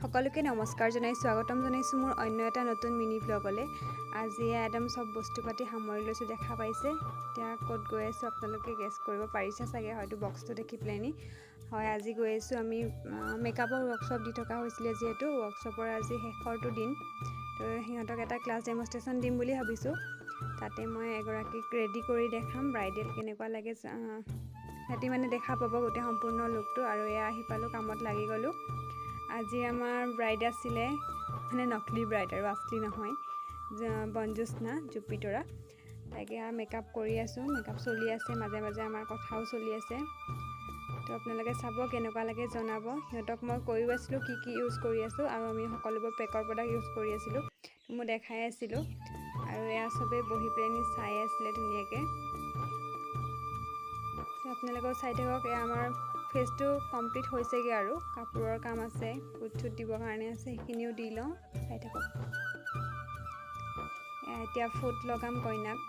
সকলোকে নমস্কাৰ জনাই স্বাগতম জনাইছোঁ মোৰ অন্য এটা নতুন মিনি ব্লগলৈ। আজি একদম সব বস্তু পাতি সামৰি লৈছোঁ, দেখা পাইছে। এতিয়া ক'ত গৈ আছোঁ আপোনালোকে গেছ কৰিব পাৰিছে চাগে, হয়তো বক্সটো দেখি পেলাইনি। হয়, আজি গৈ আছোঁ আমি মেকআপৰ ৱৰ্কশ্বপ দি থকা হৈছিলে, যিহেতু ৱৰ্কশ্বপৰ আজি শেষৰটো দিন। তো সিহঁতক এটা ক্লাছ ডেমনষ্ট্ৰেশ্যন দিম বুলি ভাবিছোঁ। তাতে মই এগৰাকীক ৰেডি কৰি দেখাম, ব্ৰাইডেল কেনেকুৱা লাগে সিহঁতি মানে দেখা পাব গোটেই সম্পূৰ্ণ লুকটো। আৰু এয়া আহি পালোঁ, কামত লাগি গ'লোঁ। আজি আমাৰ ব্ৰাইড আছিলে, মানে নকলি ব্ৰাইড আৰু আছলি নহয়, বনজোৎস্না জুপিতৰা। তাকে মেকআপ কৰি আছোঁ, মেকআপ চলি আছে, মাজে মাজে আমাৰ কথাও চলি আছে। তো আপোনালোকে চাব, কেনেকুৱা লাগে জনাব। সিহঁতক মই কৈও আছিলোঁ কি কি ইউজ কৰি আছোঁ, আৰু আমি সকলোবোৰ পেকৰ প্ৰডাক্ট ইউজ কৰি আছিলোঁ, মই দেখাই আছিলোঁ। আৰু এয়া চবেই বহি পেলাইনি চাই আছিলে ধুনীয়াকৈ। তো আপোনালোকেও চাই থাকক। এয়া আমাৰ ফেচটো কমপ্লিট হৈছেগৈ, আৰু কাপোৰৰ কাম আছে, ফুট চুট দিবৰ কাৰণে আছে, সেইখিনিও দি লওঁ, চাই থাকক। এতিয়া ফুট লগাম কইনাক।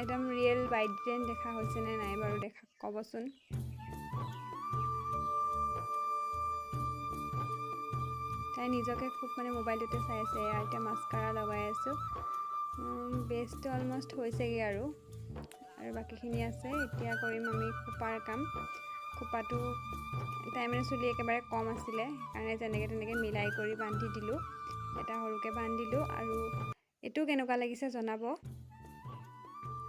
একদম ৰিয়েল ব্ৰাইড যেন দেখা হৈছেনে নাই বাৰু, দেখা ক'বচোন। তাই নিজকে খুব মানে মোবাইলটোতে চাই আছে। এতিয়া মাস্কাৰা লগাই আছোঁ, বেছটো অলমষ্ট হৈছেগৈ আৰু বাকীখিনি আছে। এতিয়া কৰিম আমি খোপাৰ কাম। খোপাটো তাই মানে চুলি একেবাৰে কম আছিলে, সেইকাৰণে যেনেকৈ তেনেকৈ মিলাই কৰি বান্ধি দিলোঁ, এটা সৰুকৈ বান্ধিলোঁ। আৰু এইটো কেনেকুৱা লাগিছে জনাব।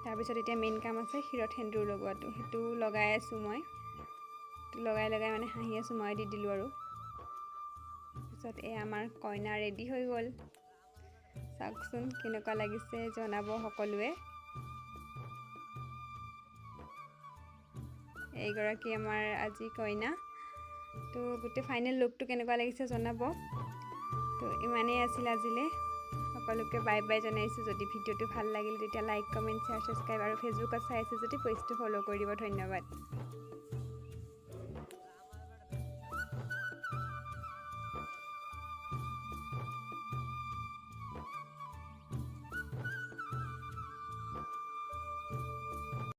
তাৰপিছত এতিয়া মেইন কাম আছে, শিৰত সেন্দুৰ লগোৱাটো, সেইটো লগাই আছোঁ মই। লগাই মানে হাঁহি আছোঁ, মই দি দিলোঁ। আৰু তাৰপিছত এই আমাৰ কইনা ৰেডি হৈ গ'ল। চাওকচোন কেনেকুৱা লাগিছে জনাব সকলোৱে। এইগৰাকী আমাৰ আজি কইনা। তো গোটেই ফাইনেল লুকটো কেনেকুৱা লাগিছে জনাব। তো ইমানেই আছিল আজিলৈ, সকলোকে বাই বাই জনাইছোঁ। যদি ভিডিঅ'টো ভাল লাগিল তেতিয়া লাইক, কমেণ্ট, শ্বেয়াৰ, ছাবস্ক্ৰাইব, আৰু ফেচবুকত চাই আছে যদি পেজটো ফ'ল' কৰি দিব। ধন্যবাদ।